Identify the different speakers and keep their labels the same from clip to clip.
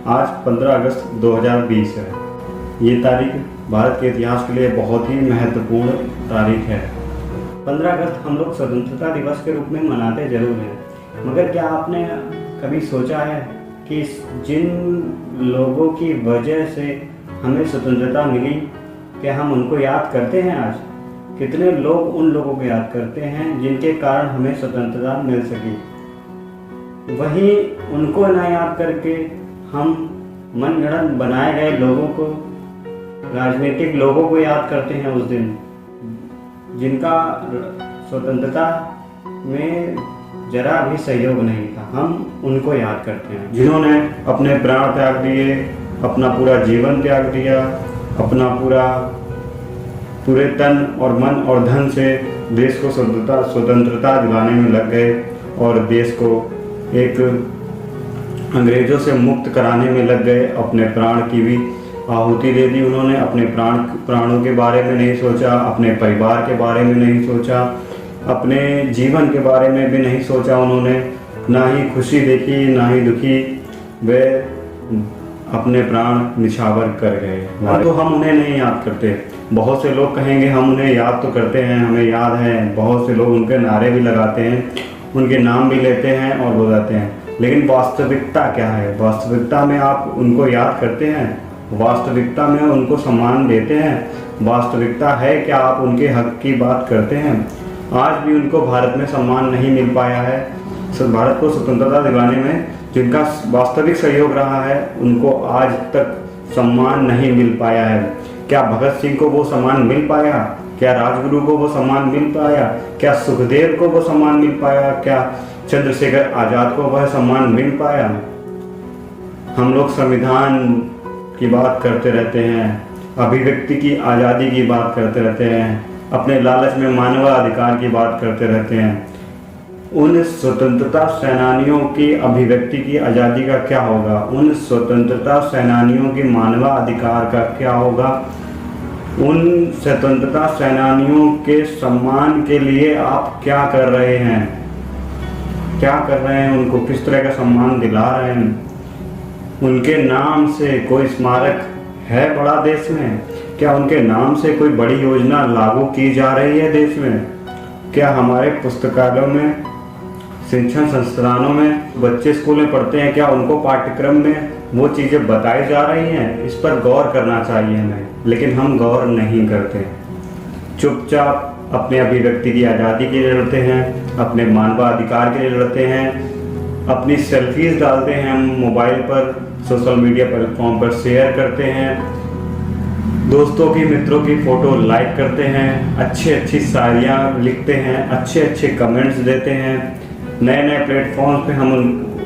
Speaker 1: आज 15 अगस्त 2020 है। ये तारीख भारत के इतिहास के लिए बहुत ही महत्वपूर्ण तारीख है। 15 अगस्त हम लोग स्वतंत्रता दिवस के रूप में मनाते जरूर हैं, मगर क्या आपने कभी सोचा है कि जिन लोगों की वजह से हमें स्वतंत्रता मिली, क्या हम उनको याद करते हैं? आज कितने लोग उन लोगों को याद करते हैं जिनके कारण हमें स्वतंत्रता मिल सकी। वहीं उनको ना याद करके हम मनगढ़ंत बनाए गए लोगों को, राजनीतिक लोगों को याद करते हैं उस दिन, जिनका स्वतंत्रता में जरा भी सहयोग नहीं था। हम उनको याद करते हैं जिन्होंने अपने प्राण त्याग दिए, अपना पूरा जीवन त्याग दिया, अपना पूरे तन और मन और धन से देश को स्वतंत्रता दिलाने में लग गए और देश को एक अंग्रेजों से मुक्त कराने में लग गए। अपने प्राण की भी आहुति दे दी उन्होंने। अपने प्राणों के बारे में नहीं सोचा, अपने परिवार के बारे में नहीं सोचा, अपने जीवन के बारे में भी नहीं सोचा उन्होंने। ना ही खुशी देखी ना ही दुखी, वे अपने प्राण निछावर कर गए। तो हम उन्हें नहीं याद करते। बहुत से लोग कहेंगे हम उन्हें याद तो करते हैं, हमें याद है। बहुत से लोग उनके नारे भी लगाते हैं, उनके नाम भी लेते हैं और बुलाते हैं, लेकिन वास्तविकता क्या है? वास्तविकता में आप उनको याद करते हैं? वास्तविकता में उनको सम्मान देते हैं? वास्तविकता है क्या आप उनके हक की बात करते हैं? आज भी उनको भारत में सम्मान नहीं मिल पाया है। भारत को स्वतंत्रता दिलाने में जिनका वास्तविक सहयोग रहा है, उनको आज तक सम्मान नहीं मिल पाया है। क्या भगत सिंह को वो सम्मान मिल पाया? क्या राजगुरु को वो सम्मान मिल पाया? क्या सुखदेव को वो सम्मान मिल पाया? क्या चंद्रशेखर आजाद को वह सम्मान मिल पाया? हम लोग संविधान की बात करते रहते हैं, अभिव्यक्ति की आज़ादी की बात करते रहते हैं, अपने लालच में मानवाधिकार की बात करते रहते हैं। उन स्वतंत्रता सेनानियों की अभिव्यक्ति की आज़ादी का क्या होगा? उन स्वतंत्रता सेनानियों के मानवाधिकार का क्या होगा? उन स्वतंत्रता सेनानियों के सम्मान के लिए आप क्या कर रहे हैं? क्या कर रहे हैं? उनको किस तरह का सम्मान दिला रहे हैं? उनके नाम से कोई स्मारक है बड़ा देश में? क्या उनके नाम से कोई बड़ी योजना लागू की जा रही है देश में? क्या हमारे पुस्तकालयों में, शिक्षण संस्थानों में, बच्चे स्कूल में पढ़ते हैं, क्या उनको पाठ्यक्रम में वो चीज़ें बताई जा रही हैं? इस पर गौर करना चाहिए हमें, लेकिन हम गौर नहीं करते। चुपचाप अपने अभिव्यक्ति की आज़ादी के लिए लड़ते हैं, अपने मानवाधिकार के लिए लड़ते हैं, अपनी सेल्फीज डालते हैं हम मोबाइल पर, सोशल मीडिया प्लेटफॉर्म पर शेयर करते हैं, दोस्तों की मित्रों की फ़ोटो लाइक करते हैं, अच्छी शायरियाँ लिखते हैं, अच्छे कमेंट्स देते हैं, नए प्लेटफॉर्म पे हम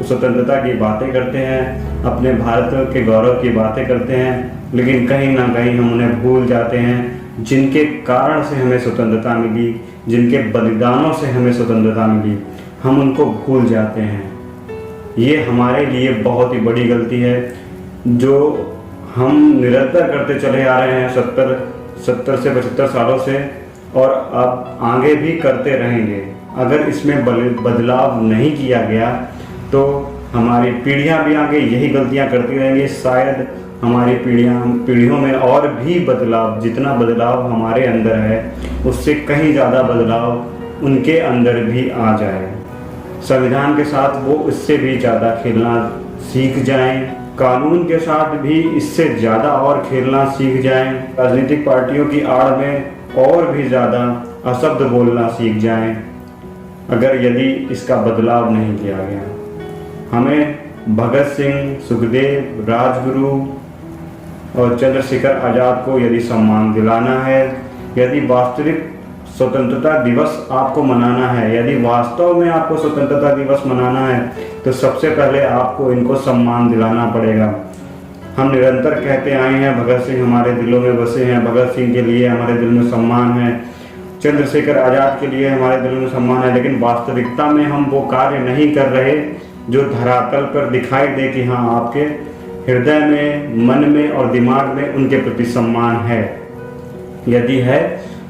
Speaker 1: स्वतंत्रता की बातें करते हैं, अपने भारत के गौरव की बातें करते हैं, लेकिन कहीं ना कहीं हम उन्हें भूल जाते हैं जिनके कारण से हमें स्वतंत्रता मिली, जिनके बलिदानों से हमें स्वतंत्रता मिली, हम उनको भूल जाते हैं। ये हमारे लिए बहुत ही बड़ी गलती है जो हम निरंतर करते चले आ रहे हैं 70 से 75 सालों से, और अब आगे भी करते रहेंगे। अगर इसमें बदलाव नहीं किया गया तो हमारी पीढ़ियां भी आगे यही गलतियां करती रहेंगी। शायद हमारी पीढ़ियों में और भी बदलाव, जितना बदलाव हमारे अंदर है उससे कहीं ज़्यादा बदलाव उनके अंदर भी आ जाए। संविधान के साथ वो इससे भी ज़्यादा खेलना सीख जाएं, कानून के साथ भी इससे ज़्यादा और खेलना सीख जाएं, राजनीतिक पार्टियों की आड़ में और भी ज़्यादा अशब्द बोलना सीख जाएं। अगर यदि इसका बदलाव नहीं किया गया, हमें भगत सिंह, सुखदेव, राजगुरु और चंद्रशेखर आज़ाद को यदि सम्मान दिलाना है, यदि वास्तविक स्वतंत्रता दिवस आपको मनाना है, यदि वास्तव में आपको स्वतंत्रता दिवस मनाना है, तो सबसे पहले आपको इनको सम्मान दिलाना पड़ेगा। हम निरंतर कहते आए हैं भगत सिंह हमारे दिलों में बसे हैं, भगत सिंह के लिए हमारे दिल में सम्मान है, चंद्रशेखर आज़ाद के लिए हमारे दिल में सम्मान है, लेकिन वास्तविकता में हम वो कार्य नहीं कर रहे जो धरातल पर दिखाई दे कि हाँ आपके हृदय में, मन में और दिमाग में उनके प्रति सम्मान है। यदि है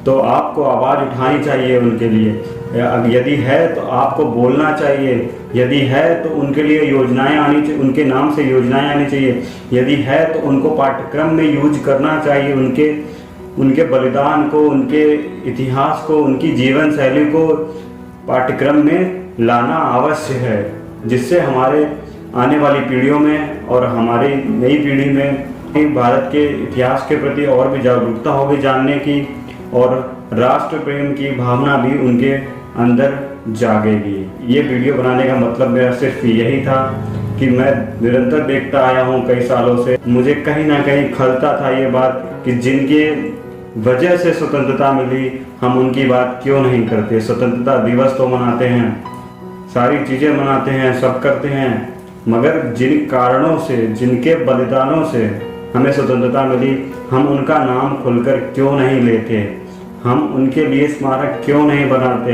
Speaker 1: तो आपको आवाज़ उठानी चाहिए उनके लिए, यदि है तो आपको बोलना चाहिए, यदि है तो उनके लिए योजनाएं आनी चाहिए, उनके नाम से योजनाएं आनी चाहिए, यदि है तो उनको पाठ्यक्रम में यूज करना चाहिए, उनके बलिदान को, उनके इतिहास को, उनकी जीवन शैली को पाठ्यक्रम में लाना आवश्यक है, जिससे हमारे आने वाली पीढ़ियों में और हमारी नई पीढ़ी में भारत के इतिहास के प्रति और भी जागरूकता होगी जानने की, और राष्ट्र प्रेम की भावना भी उनके अंदर जागेगी। ये वीडियो बनाने का मतलब मेरा सिर्फ यही था कि मैं निरंतर देखता आया हूँ कई सालों से, मुझे कहीं ना कहीं खलता था ये बात कि जिनके वजह से स्वतंत्रता मिली हम उनकी बात क्यों नहीं करते। स्वतंत्रता दिवस तो मनाते हैं, सारी चीज़ें मनाते हैं, सब करते हैं, मगर जिन कारणों से, जिनके बलिदानों से हमें स्वतंत्रता मिली, हम उनका नाम खुलकर क्यों नहीं लेते, हम उनके लिए स्मारक क्यों नहीं बनाते,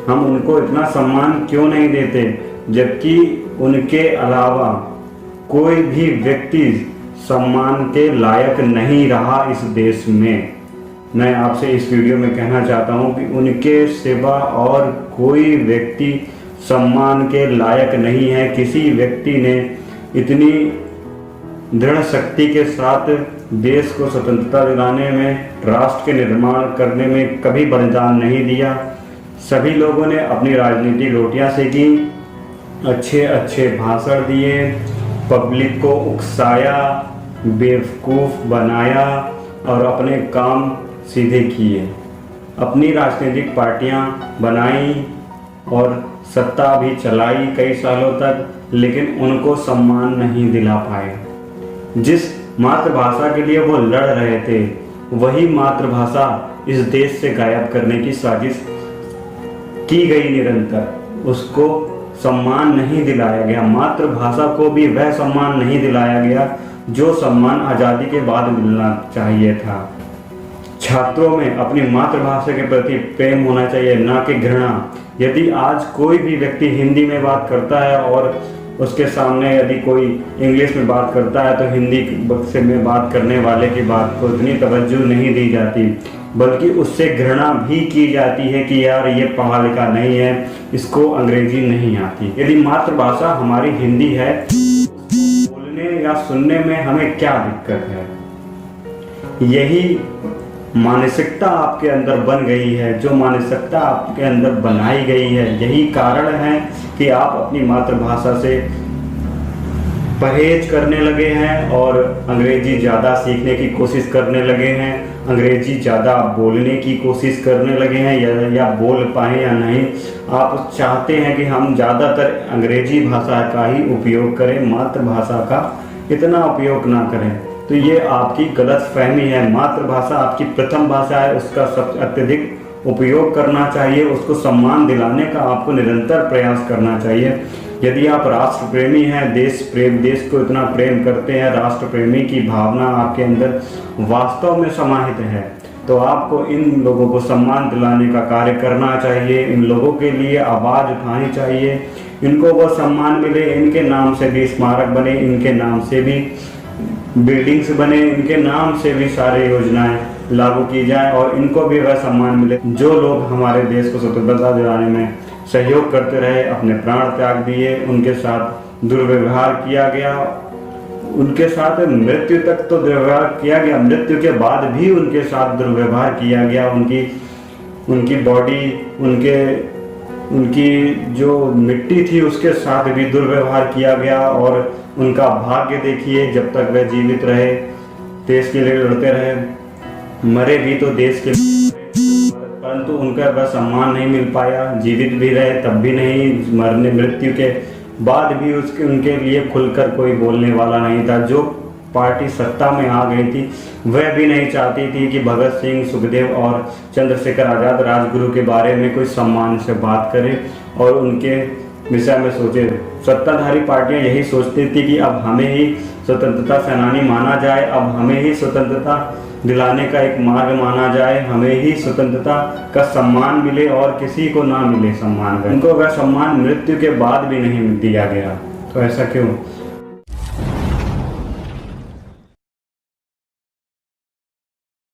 Speaker 1: हम उनको इतना सम्मान क्यों नहीं देते, जबकि उनके अलावा कोई भी व्यक्ति सम्मान के लायक नहीं रहा इस देश में। मैं आपसे इस वीडियो में कहना चाहता हूं कि उनके सिवा और कोई व्यक्ति सम्मान के लायक नहीं है। किसी व्यक्ति ने इतनी दृढ़ शक्ति के साथ देश को स्वतंत्रता दिलाने में, राष्ट्र के निर्माण करने में कभी बलिदान नहीं दिया। सभी लोगों ने अपनी राजनीतिक रोटियां सेकी, अच्छे अच्छे भाषण दिए, पब्लिक को उकसाया, बेवकूफ़ बनाया और अपने काम सीधे किए। अपनी राजनीतिक पार्टियां बनाई और सत्ता भी चलाई कई सालों तक, लेकिन उनको सम्मान नहीं दिला पाए। जिस मातृभाषा के लिए वो लड़ रहे थे, वही मातृभाषा इस देश से गायब करने की साजिश की गई निरंतर। उसको सम्मान नहीं दिलाया गया, मातृभाषा को भी वह सम्मान नहीं दिलाया गया जो सम्मान आज़ादी के बाद मिलना चाहिए था। छात्रों में अपनी मातृभाषा के प्रति प्रेम होना चाहिए, ना कि घृणा। यदि आज कोई भी व्यक्ति हिंदी में बात करता है और उसके सामने यदि कोई इंग्लिश में बात करता है, तो हिंदी से में बात करने वाले की बात को इतनी तवज्जो नहीं दी जाती, बल्कि उससे घृणा भी की जाती है कि यार ये पढ़ा लिखा नहीं है, इसको अंग्रेजी नहीं आती। यदि मातृभाषा हमारी हिंदी है, बोलने या सुनने में हमें क्या दिक्कत है? यही मानसिकता आपके अंदर बन गई है, जो मानसिकता आपके अंदर बनाई गई है, यही कारण है कि आप अपनी मातृभाषा से परहेज करने लगे हैं और अंग्रेजी ज़्यादा सीखने की कोशिश करने लगे हैं, अंग्रेजी ज़्यादा बोलने की कोशिश करने लगे हैं, या बोल पाएँ या नहीं। आप चाहते हैं कि हम ज़्यादातर अंग्रेजी भाषा का ही उपयोग करें, मातृभाषा का इतना उपयोग ना करें। तो ये आपकी गलत फहमी है। मातृभाषा आपकी प्रथम भाषा है, उसका सबसे अत्यधिक उपयोग करना चाहिए, उसको सम्मान दिलाने का आपको निरंतर प्रयास करना चाहिए। यदि आप राष्ट्र प्रेमी हैं, देश को इतना प्रेम करते हैं, राष्ट्र प्रेमी की भावना आपके अंदर वास्तव में समाहित है, तो आपको इन लोगों को सम्मान दिलाने का कार्य करना चाहिए, इन लोगों के लिए आवाज़ उठानी चाहिए, इनको वो सम्मान मिले, इनके नाम से भी स्मारक बने, इनके नाम से भी बिल्डिंग्स बने, इनके नाम से भी सारे योजनाएं लागू की जाए और इनको भी वह सम्मान मिले जो लोग हमारे देश को स्वतंत्रता दिलाने में सहयोग करते रहे, अपने प्राण त्याग दिए, उनके साथ दुर्व्यवहार किया गया, उनके साथ मृत्यु तक तो दुर्व्यवहार किया गया, मृत्यु के बाद भी उनके साथ दुर्व्यवहार किया गया, उनकी बॉडी, उनकी जो मिट्टी थी उसके साथ भी दुर्व्यवहार किया गया। और उनका भाग्य देखिए, जब तक वे जीवित रहे देश के लिए लड़ते रहे, मरे भी तो देश के लिए, परंतु उनका वह सम्मान नहीं मिल पाया। जीवित भी रहे तब भी नहीं, मरने मृत्यु के बाद भी उनके लिए खुलकर कोई बोलने वाला नहीं था। जो पार्टी सत्ता में आ गई थी वह भी नहीं चाहती थी कि भगत सिंह, सुखदेव और चंद्रशेखर आज़ाद, राजगुरु के बारे में कोई सम्मान से बात करे और उनके विषय में सोचे। सत्ताधारी पार्टियां यही सोचती थी कि अब हमें ही स्वतंत्रता सेनानी माना जाए, अब हमें ही स्वतंत्रता दिलाने का एक मार्ग माना जाए, हमें ही स्वतंत्रता का सम्मान मिले और किसी को ना मिले सम्मान। उनको वह सम्मान मृत्यु के बाद भी नहीं दिया गया। तो ऐसा क्यों?